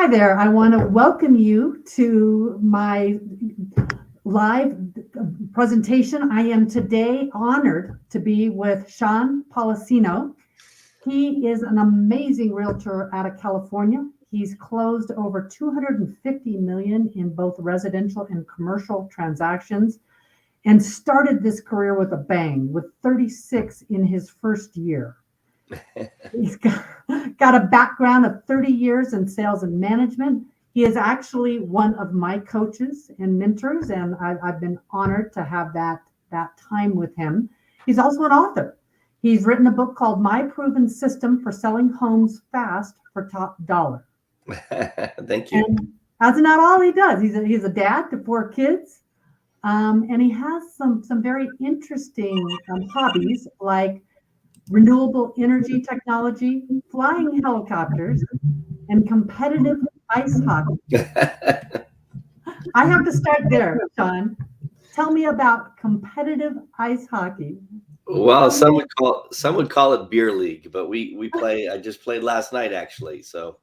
Hi there. I want to welcome you to my live presentation. I am today honored to be with Sean Poliseno. He is an amazing realtor out of California. He's closed over 250 million in both residential and commercial transactions and started this career with a bang with 36 in his first year. He's got a background of 30 years in sales and management. He is actually one of my coaches and mentors, and I've been honored to have that time with him. He's also an author. He's written a book called My Proven System for Selling Homes Fast for Top Dollar. Thank you. And that's not all he does. He's a dad to 4 kids, and he has some very interesting hobbies like renewable energy technology, flying helicopters, and competitive ice hockey. I have to start there, Sean. Tell me about competitive ice hockey. Well, some would call it beer league, but we play. I just played last night actually. So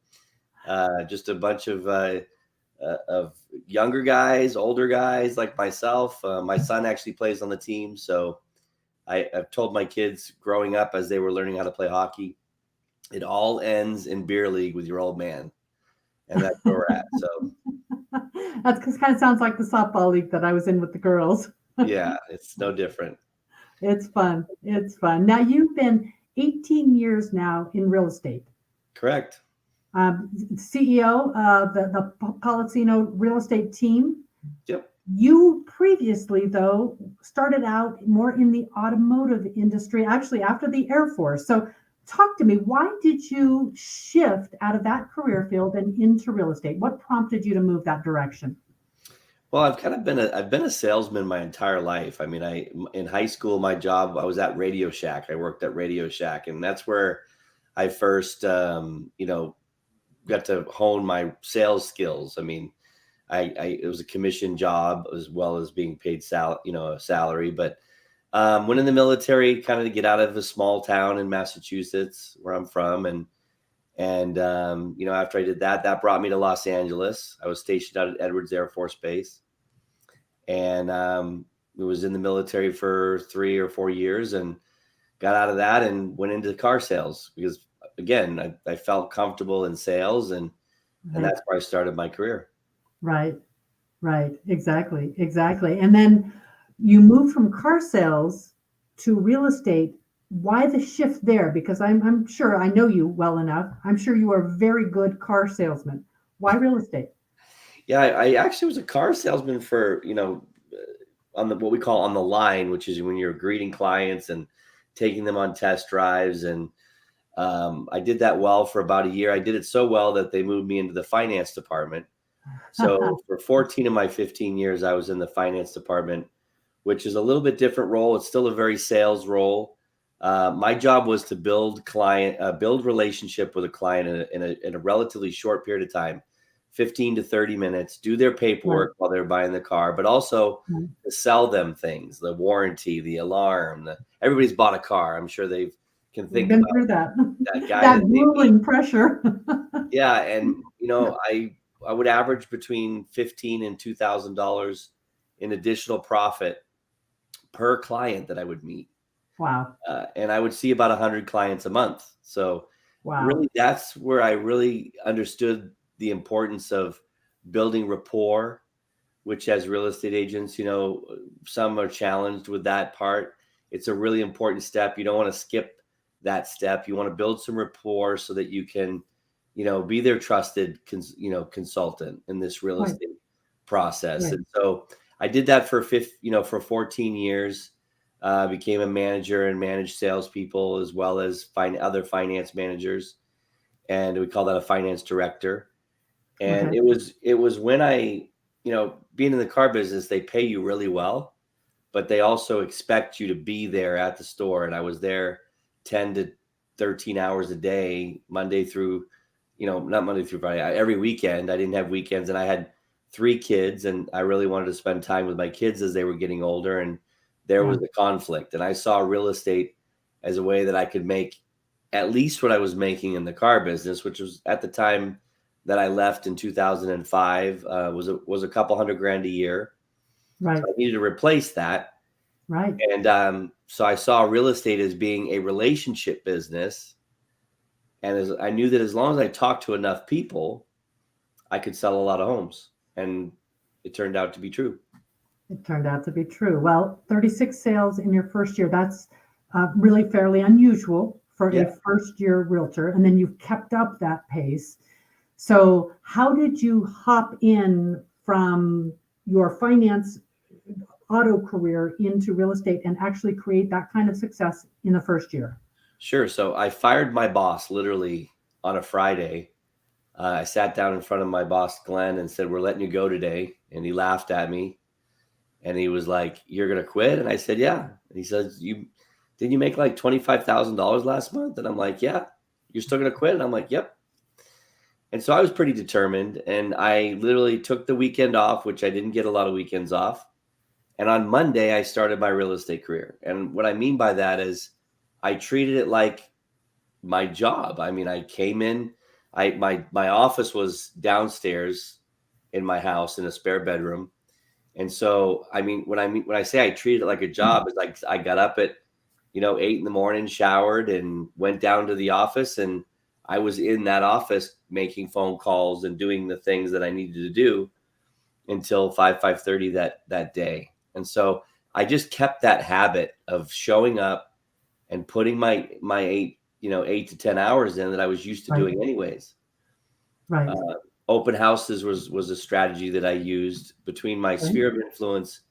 just a bunch of younger guys, older guys like myself. My son actually plays on the team, so I've told my kids growing up as they were learning how to play hockey, it all ends in beer league with your old man. And that's where we're at. So That kind of sounds like the softball league that I was in with the girls. yeah, it's no different. It's fun. It's fun. Now, you've been 18 years now in real estate. Correct. CEO of the Poliseno real estate team. Yep. You previously, though, started out more in the automotive industry, actually after the Air Force. So talk to me. Why did you shift out of that career field and into real estate? What prompted you to move that direction? Well, I've been a salesman my entire life. I mean, in high school, my job, I was at Radio Shack. I worked at Radio Shack, and that's where I first, got to hone my sales skills. I mean, it was a commission job as well as being paid a salary. But went in the military kind of to get out of a small town in Massachusetts where I'm from. And after I did that, that brought me to Los Angeles. I was stationed out at Edwards Air Force Base. And was in the military for 3 or 4 years and got out of that and went into car sales because, again, I felt comfortable in sales and that's where I started my career. Right. Exactly. And then you moved from car sales to real estate. Why the shift there? Because I'm sure I know you well enough. I'm sure you are a very good car salesman. Why real estate? Yeah, I actually was a car salesman for, on what we call on the line, which is when you're greeting clients and taking them on test drives. And I did that well for about a year. I did it so well that they moved me into the finance department. So for 14 of my 15 years, I was in the finance department, which is a little bit different role. It's still a very sales role. My job was to build relationship with a client in a relatively short period of time, 15 to 30 minutes, do their paperwork while they're buying the car, but also to sell them things, the warranty, the alarm. Everybody's bought a car. I'm sure they can think Been about through that guy. That grueling pressure. Yeah, and I would average between $15,000 and $2,000 in additional profit per client that I would meet. Wow. And I would see about 100 clients a month. So really, that's where I really understood the importance of building rapport, which as real estate agents, some are challenged with that part. It's a really important step. You don't want to skip that step. You want to build some rapport so that you can be their trusted, consultant in this real estate process. Right. And so I did that for 14 years, became a manager and managed salespeople as well as other finance managers. And we call that a finance director. And it was when I, being in the car business, they pay you really well, but they also expect you to be there at the store. And I was there 10 to 13 hours a day, Monday through not Monday through Friday, every weekend. I didn't have weekends, and I had 3 kids, and I really wanted to spend time with my kids as they were getting older, and there was a conflict. And I saw real estate as a way that I could make at least what I was making in the car business, which was at the time that I left in 2005 was a couple $100,000 a year. Right. So I needed to replace that. Right. And so I saw real estate as being a relationship business. And I knew that as long as I talked to enough people, I could sell a lot of homes. And it turned out to be true. It turned out to be true. Well, 36 sales in your first year, that's really fairly unusual for a first year realtor. And then you've kept up that pace. So how did you hop in from your finance auto career into real estate and actually create that kind of success in the first year? Sure. So I fired my boss literally on a Friday. I sat down in front of my boss, Glenn, and said, "We're letting you go today." And he laughed at me and he was like, "You're going to quit?" And I said, "Yeah." And he says, did you make like $25,000 last month? And I'm like, "Yeah." "You're still going to quit?" And I'm like, "Yep." And so I was pretty determined, and I literally took the weekend off, which I didn't get a lot of weekends off. And on Monday, I started my real estate career. And what I mean by that is I treated it like my job. I mean, I came in, my office was downstairs in my house in a spare bedroom. And so, I mean, when I say I treated it like a job, it's like I got up at, 8 in the morning, showered, and went down to the office, and I was in that office making phone calls and doing the things that I needed to do until 5:30 that day. And so I just kept that habit of showing up and putting my 8 to 10 hours in that I was used to Right. doing anyways. Right. Open houses was a strategy that I used between my sphere of influence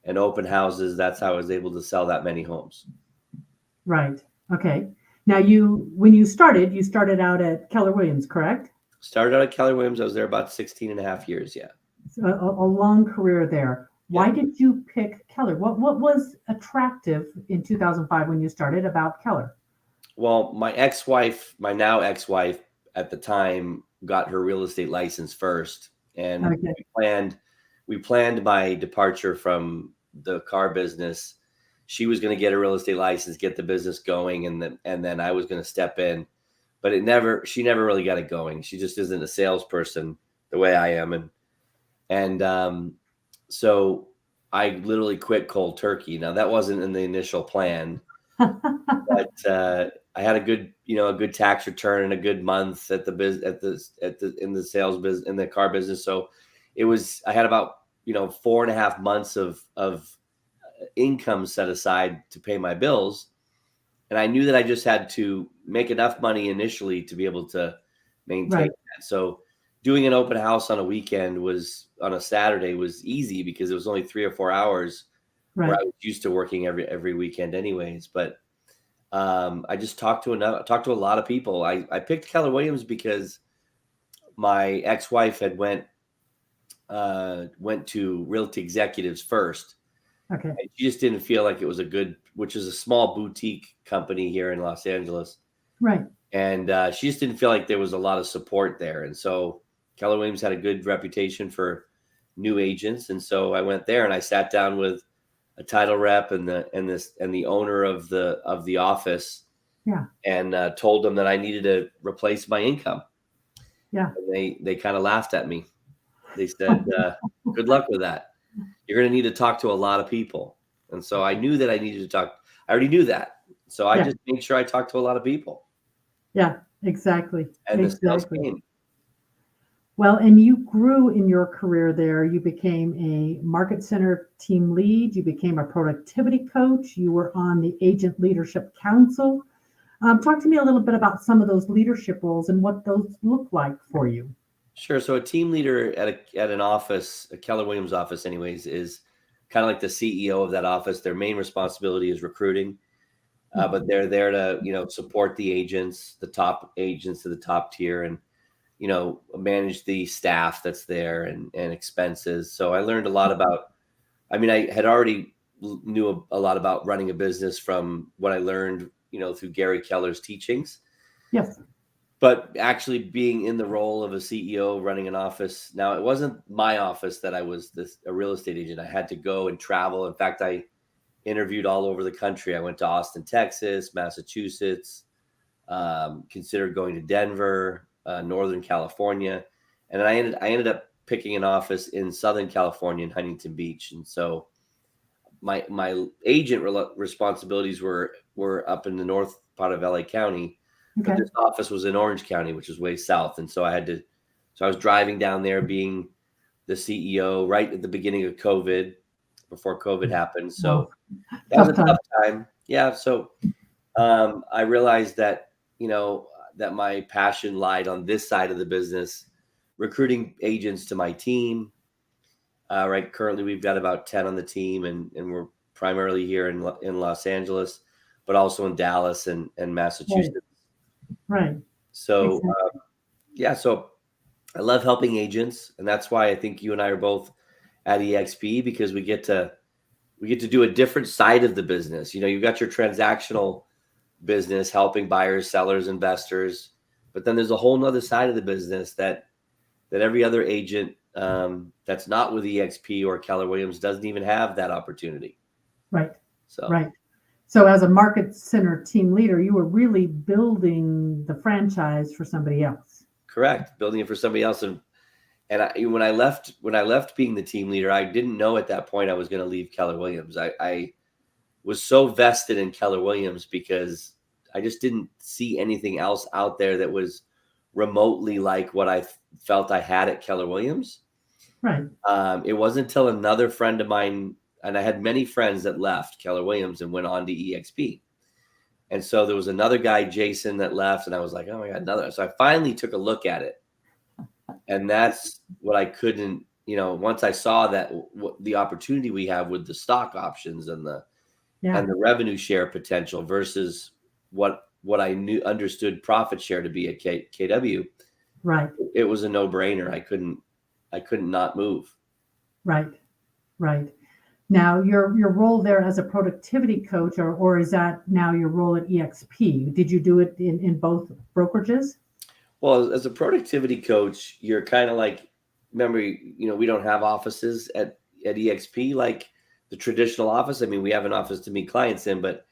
and open houses. That's how I was able to sell that many homes. Right. Okay. Now when you started out at Keller Williams, correct? Started out at Keller Williams. I was there about 16 and a half years. Yeah. A long career there. Why Yeah. did you pick Keller? What was attractive in 2005 when you started about Keller? Well, my now ex-wife at the time got her real estate license first, and Okay. we planned my departure from the car business. She was going to get a real estate license, get the business going, and then I was going to step in. But she never really got it going. She just isn't a salesperson the way I am, and so I literally quit cold turkey. Now that wasn't in the initial plan, but I had a good tax return and a good month at in the sales business, in the car business. So I had about 4.5 months of income set aside to pay my bills, and I knew that I just had to make enough money initially to be able to maintain Right. that. So doing an open house on a Saturday was easy because it was only 3 or 4 hours, where Right. I was used to working every weekend anyways. But I just talked to a lot of people. I picked Keller Williams because my ex-wife had went to Realty Executives first. Okay. And she just didn't feel like it was which is a small boutique company here in Los Angeles. Right. And she just didn't feel like there was a lot of support there. And so Keller Williams had a good reputation for new agents. And so I went there and I sat down with a title rep and the owner of the office. Yeah. And told them that I needed to replace my income. Yeah. And they kind of laughed at me. They said, "Good luck with that. You're going to need to talk to a lot of people." And so I knew that I needed to talk. I already knew that. So I just made sure I talked to a lot of people. Yeah, exactly. And the sales came. Well, and you grew in your career there. You became a market center team lead. You became a productivity coach. You were on the Agent Leadership Council. Talk to me a little bit about some of those leadership roles and what those look like for you. Sure. So a team leader at an office, a Keller Williams office anyways, is kind of like the CEO of that office. Their main responsibility is recruiting, but they're there to, support the agents, the top agents to the top tier, and, manage the staff that's there and expenses. So I learned a lot about, I had already knew a lot about running a business from what I learned, through Gary Keller's teachings. Yes. But actually being in the role of a CEO running an office, now it wasn't my office that I was a real estate agent. I had to go and travel. In fact, I interviewed all over the country. I went to Austin, Texas, Massachusetts, considered going to Denver, Northern California. And I ended up picking an office in Southern California in Huntington Beach. And so my agent responsibilities were up in the north part of LA County, but this office was in Orange County, which is way south. And so I was driving down there being the CEO right at the beginning of COVID, before COVID happened. So that was a tough time. Yeah. So I realized that, that my passion lied on this side of the business, recruiting agents to my team. Right. Currently, we've got about 10 on the team, and we're primarily here in Los Angeles, but also in Dallas and Massachusetts. Right. So, exactly. So I love helping agents, and that's why I think you and I are both at eXp, because we get to do a different side of the business. You've got your transactional business, helping buyers, sellers, investors, but then there's a whole nother side of the business that every other agent that's not with eXp or Keller Williams doesn't even have that opportunity. Right. So as a market center team leader, you were really building the franchise for somebody else. Correct. Building it for somebody else. And when I left being the team leader, I didn't know at that point I was going to leave Keller Williams. I was so vested in Keller Williams because I just didn't see anything else out there that was remotely like what I felt I had at Keller Williams. Right. It wasn't until another friend of mine, and I had many friends that left Keller Williams and went on to eXp. And so there was another guy, Jason, that left, and I was like, oh my God, another. So I finally took a look at it. And that's what I couldn't, once I saw that the opportunity we have with the stock options and the revenue share potential versus what I understood profit share to be at KW. Right. It was a no-brainer. I couldn't not move. Right. Now your role there as a productivity coach, or is that now your role at eXp? Did you do it in both brokerages? Well, as a productivity coach, you're kind of like, remember, we don't have offices at eXp like the traditional office. I mean, we have an office to meet clients in, but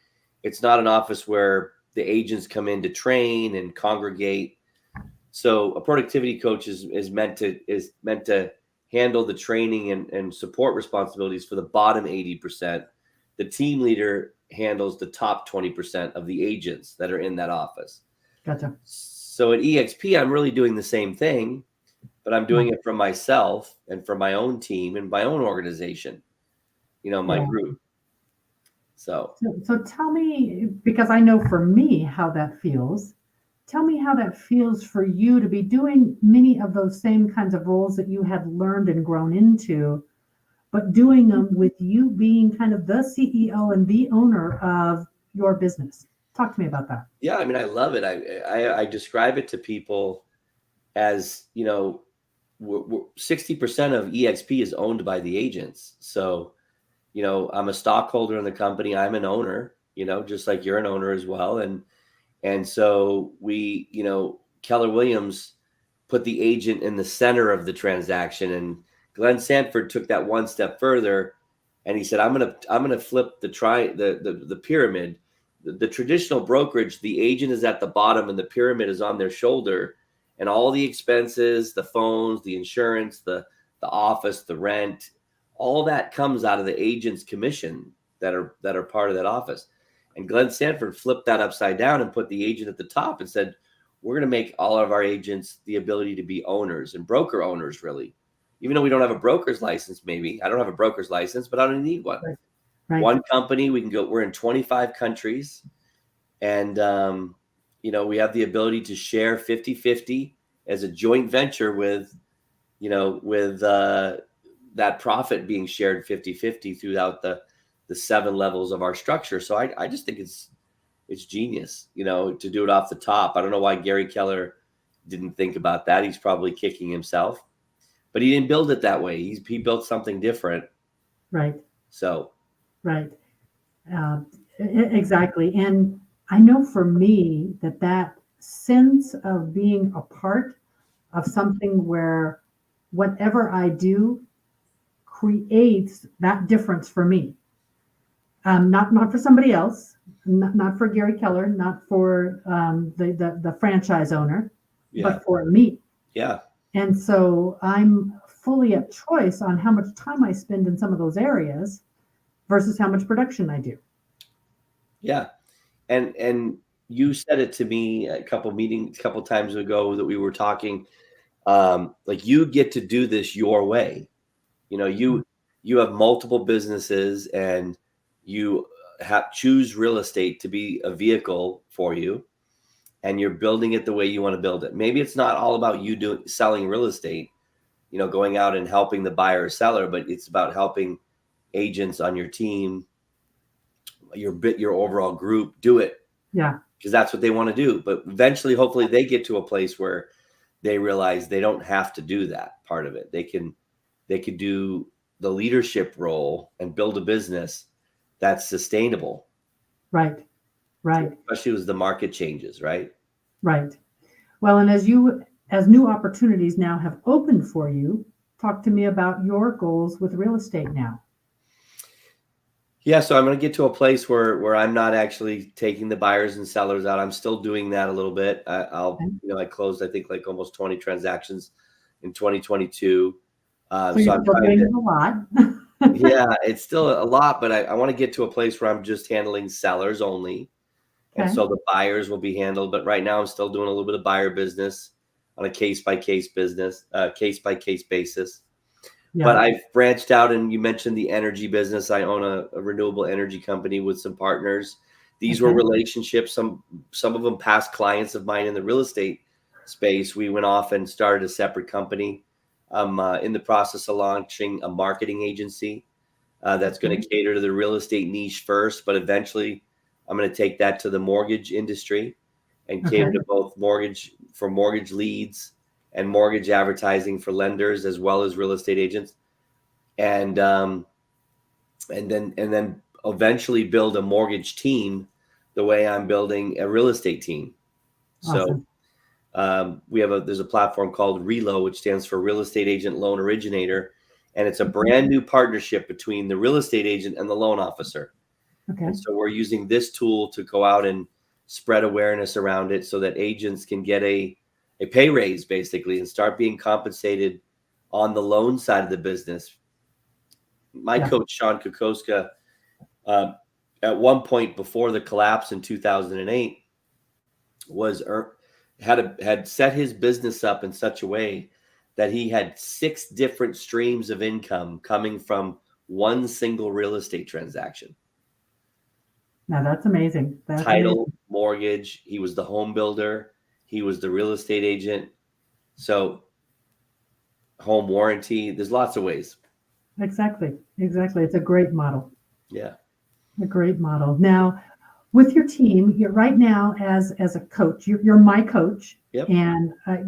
it's not an office where the agents come in to train and congregate. So a productivity coach is meant to handle the training and support responsibilities for the bottom 80%. The team leader handles the top 20% of the agents that are in that office. Gotcha. So at eXp, I'm really doing the same thing, but I'm doing it for myself and for my own team and my own organization, my group. So tell me, because I know for me how that feels. Tell me how that feels for you to be doing many of those same kinds of roles that you had learned and grown into, but doing them with you being kind of the CEO and the owner of your business. Talk to me about that. Yeah, I mean, I love it. I describe it to people as, 60% of eXp is owned by the agents. So, I'm a stockholder in the company. I'm an owner, just like you're an owner as well. And so we, Keller Williams put the agent in the center of the transaction, and Glenn Sanford took that one step further, and he said, I'm gonna flip the pyramid. The traditional brokerage, the agent is at the bottom and the pyramid is on their shoulder, and all the expenses, the phones, the insurance, the office, the rent, all that comes out of the agent's commission that are part of that office. And Glenn Sanford flipped that upside down and put the agent at the top and said, we're going to make all of our agents the ability to be owners and broker owners, really. Even though we don't have a broker's license, maybe. I don't have a broker's license, but I don't need one. Right. One company, we're in 25 countries. And, we have the ability to share 50-50 as a joint venture with that profit being shared 50-50 throughout the 7 levels of our structure. So I just think it's genius, to do it off the top. I don't know why Gary Keller didn't think about that. He's probably kicking himself, but he didn't build it that way. He built something different. Right. So. Right. Exactly. And I know for me that sense of being a part of something where whatever I do creates that difference for me. Not for somebody else, not for Gary Keller, not for the franchise owner, but for me. Yeah. And so I'm fully at choice on how much time I spend in some of those areas versus how much production I do. Yeah. And you said it to me a couple times ago that we were talking. Like you get to do this your way. You know, you have multiple businesses and you have choose real estate to be a vehicle for you, and you're building it the way you want to build it. Maybe it's not all about you selling real estate, going out and helping the buyer or seller, but it's about helping agents on your team, your overall group do it. Yeah. Because that's what they want to do. But eventually, hopefully they get to a place where they realize they don't have to do that part of it. They could do the leadership role and build a business that's sustainable. Right. Right. Especially as the market changes, right? Right. Well, and as new opportunities now have opened for you, talk to me about your goals with real estate now. Yeah, so I'm going to get to a place where I'm not actually taking the buyers and sellers out. I'm still doing that a little bit. I closed, I think, like almost 20 transactions in 2022. So So you're I'm still trying doing to, a lot. yeah, it's still a lot, but I want to get to a place where I'm just handling sellers only. And Okay. so the buyers will be handled. But right now I'm still doing a little bit of buyer business on a case by case basis. But Yeah. I've branched out, and you mentioned the energy business. I own a renewable energy company with some partners. These were Okay. relationships. Some of them past clients of mine in the real estate space. We went off and started a separate company. I'm in the process of launching a marketing agency that's going to cater to the real estate niche first, but eventually I'm going to take that to the mortgage industry and cater Okay. to both mortgage leads and mortgage advertising for lenders as well as real estate agents, and then eventually build a mortgage team the way I'm building a real estate team. So Awesome. there's a platform called Relo, which stands for Real Estate Agent Loan Originator, and it's a brand new partnership between the real estate agent and the loan officer. Okay. And so we're using this tool to go out and spread awareness around it so that agents can get a pay raise basically and start being compensated on the loan side of the business. My coach, Sean Kokoska, at one point before the collapse in 2008 had set his business up in such a way that he had 6 different streams of income coming from one single real estate transaction. Now that's amazing. That's Title, amazing. mortgage, he was the home builder, he was the real estate agent. So home warranty, there's lots of ways. Exactly. It's a great model. Yeah. A great model. Now, with your team, you're right now as a coach, you're my coach. Yep. And I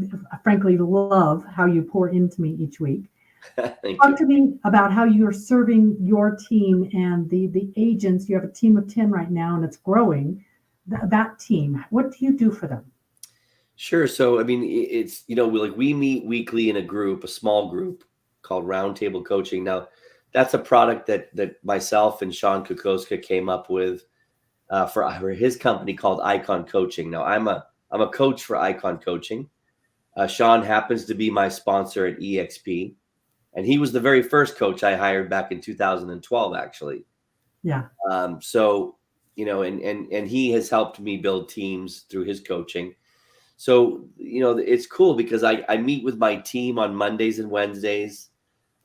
frankly love how you pour into me each week. Thank Talk you. to me about how you're serving your team and the agents. You have a team of 10 right now and it's growing. That team, what do you do for them? Sure. So, I mean, it's, we meet weekly in a small group called Roundtable Coaching. Now, that's a product that myself and Sean Kokoska came up with for his company called Icon Coaching. Now, I'm a coach for Icon Coaching. Sean happens to be my sponsor at eXp, and he was the very first coach I hired back in 2012, actually. Yeah. So, and he has helped me build teams through his coaching. So, it's cool because I meet with my team on Mondays and Wednesdays.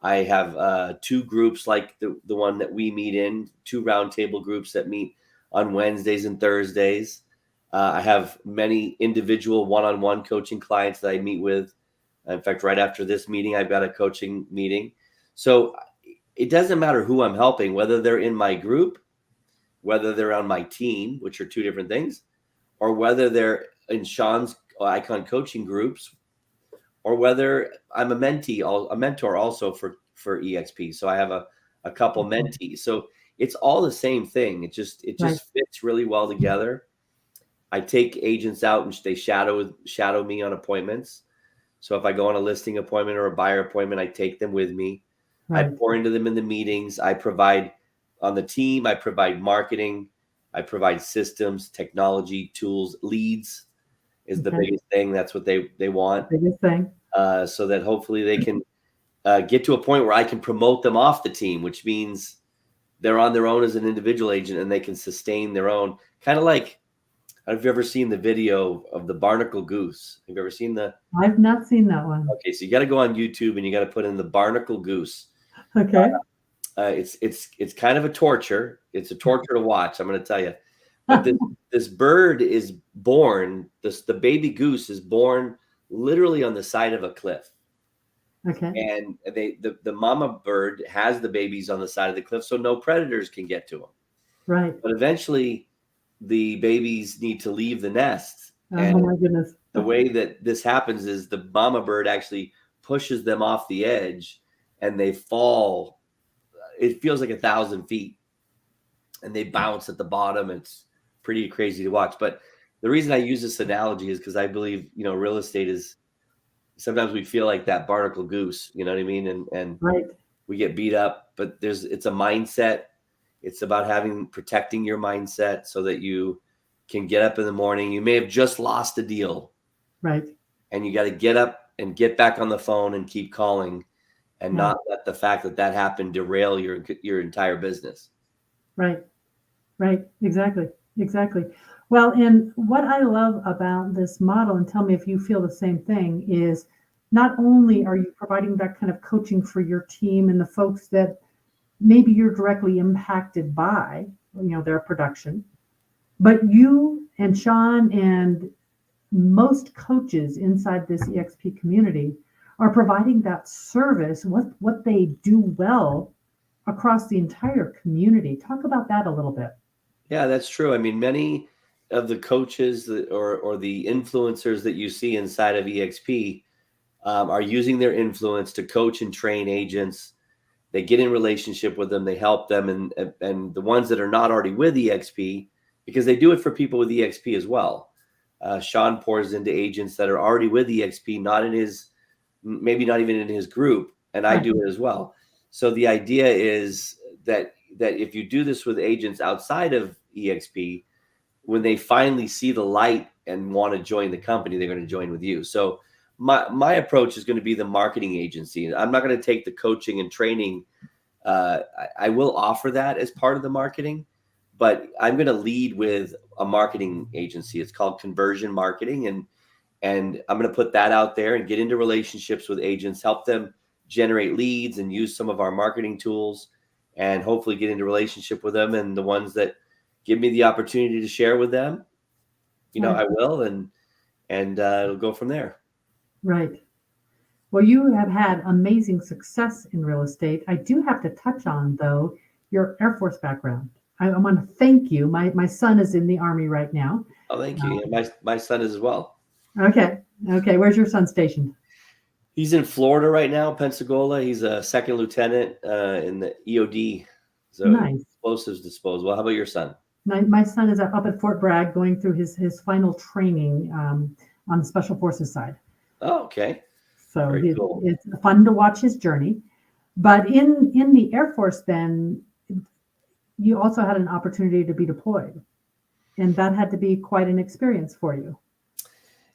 I have 2 groups like the one that we meet in, 2 roundtable groups that meet on Wednesdays and Thursdays. I have many individual one-on-one coaching clients that I meet with. In fact, right after this meeting, I've got a coaching meeting. So it doesn't matter who I'm helping, whether they're in my group, whether they're on my team, which are 2 different things, or whether they're in Sean's Icon coaching groups, or whether I'm a mentor also for eXp. So I have a couple mentees. So it's all the same thing. It just fits really well together. I take agents out and they shadow me on appointments. So if I go on a listing appointment or a buyer appointment, I take them with me. Right. I pour into them in the meetings. I provide on the team. I provide marketing. I provide systems, technology, tools, leads is the biggest thing. That's what they want. Biggest thing. so that hopefully they can get to a point where I can promote them off the team, which means they're on their own as an individual agent and they can sustain their own. Kind of like, have you ever seen the video of the barnacle goose? Have you ever seen the? I've not seen that one. Okay, so you got to go on YouTube and you got to put in the barnacle goose. Okay. It's kind of a torture. It's a torture to watch, I'm going to tell you. But this bird is born. The baby goose is born literally on the side of a cliff. Okay. And the mama bird has the babies on the side of the cliff, so no predators can get to them. Right. But eventually, the babies need to leave the nest. Oh And my goodness. the way that this happens is the mama bird actually pushes them off the edge, and they fall. It feels like 1,000 feet, and they bounce at the bottom. It's pretty crazy to watch. But the reason I use this analogy is because I believe, real estate is, sometimes we feel like that barnacle goose, you know what I mean? And Right. we get beat up, but it's a mindset. It's about protecting your mindset so that you can get up in the morning. You may have just lost a deal. Right. And you got to get up and get back on the phone and keep calling, and not let the fact that happened derail your entire business. Right. Right. Exactly. Exactly. Well, and what I love about this model, and tell me if you feel the same thing, is not only are you providing that kind of coaching for your team and the folks that maybe you're directly impacted by, their production, but you and Sean and most coaches inside this eXp community are providing that service, what they do well across the entire community. Talk about that a little bit. Yeah, that's true. I mean, many of the coaches or the influencers that you see inside of eXp are using their influence to coach and train agents. They get in relationship with them, they help them, and the ones that are not already with eXp, because they do it for people with eXp as well. Sean pours into agents that are already with eXp, maybe not even in his group, and I do it as well. So the idea is that if you do this with agents outside of eXp, when they finally see the light and want to join the company, they're going to join with you. So my approach is going to be the marketing agency. I'm not going to take the coaching and training. I will offer that as part of the marketing, but I'm going to lead with a marketing agency. It's called conversion marketing. And I'm going to put that out there and get into relationships with agents, help them generate leads and use some of our marketing tools, and hopefully get into relationship with them. And the ones that give me the opportunity to share with them, I will, and it'll go from there. Right. Well, you have had amazing success in real estate. I do have to touch on, though, your Air Force background. I want to thank you. My son is in the Army right now. Oh, thank you. My son is as well. Okay. Where's your son stationed? He's in Florida right now, Pensacola. He's a second lieutenant in the EOD, so nice. Explosives disposal. How about your son? My son is up at Fort Bragg going through his final training on the Special Forces side. Oh, okay. So cool. It's fun to watch his journey. But in the Air Force, then, you also had an opportunity to be deployed. And that had to be quite an experience for you.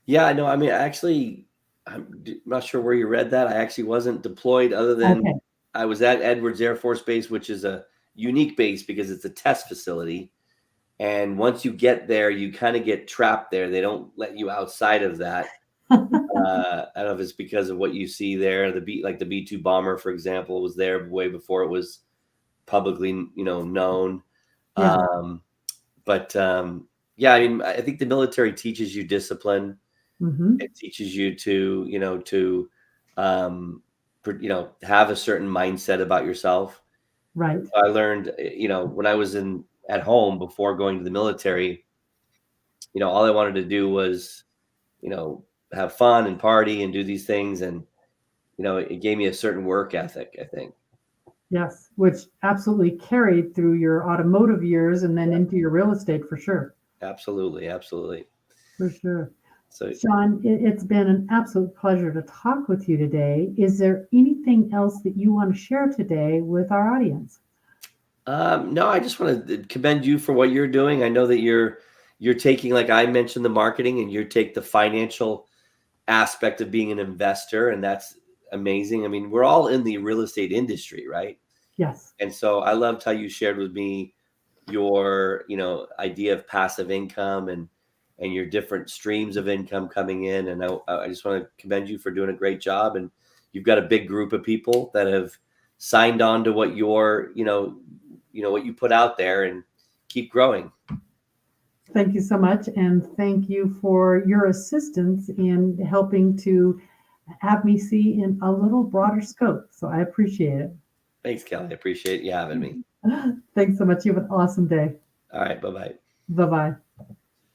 Yeah, no, I mean, actually, I'm not sure where you read that. I actually wasn't deployed, other than I was at Edwards Air Force Base, which is a unique base because it's a test facility. And once you get there, you kind of get trapped there. They don't let you outside of that. I don't know if it's because of what you see there. The B-2 bomber, for example, was there way before it was publicly, known. Yeah. Yeah, I mean, I think the military teaches you discipline. Mm-hmm. It teaches you to have a certain mindset about yourself. Right. I learned, when I was at home before going to the military, all I wanted to do was, have fun and party and do these things. And, it gave me a certain work ethic, I think. Yes, which absolutely carried through your automotive years and then into your real estate for sure. Absolutely. For sure. So, Sean, it's been an absolute pleasure to talk with you today. Is there anything else that you want to share today with our audience? No, I just want to commend you for what you're doing. I know that you're taking, like I mentioned, the marketing, and you take the financial aspect of being an investor, and that's amazing. I mean, we're all in the real estate industry, right? Yes. And so I loved how you shared with me your, idea of passive income and your different streams of income coming in. And I just want to commend you for doing a great job. And you've got a big group of people that have signed on to what you're, what you put out there, and keep growing. Thank you so much. And thank you for your assistance in helping to have me see in a little broader scope. So I appreciate it. Thanks, Kelly. I appreciate you having me. Thanks so much. You have an awesome day. All right. Bye-bye. Bye-bye.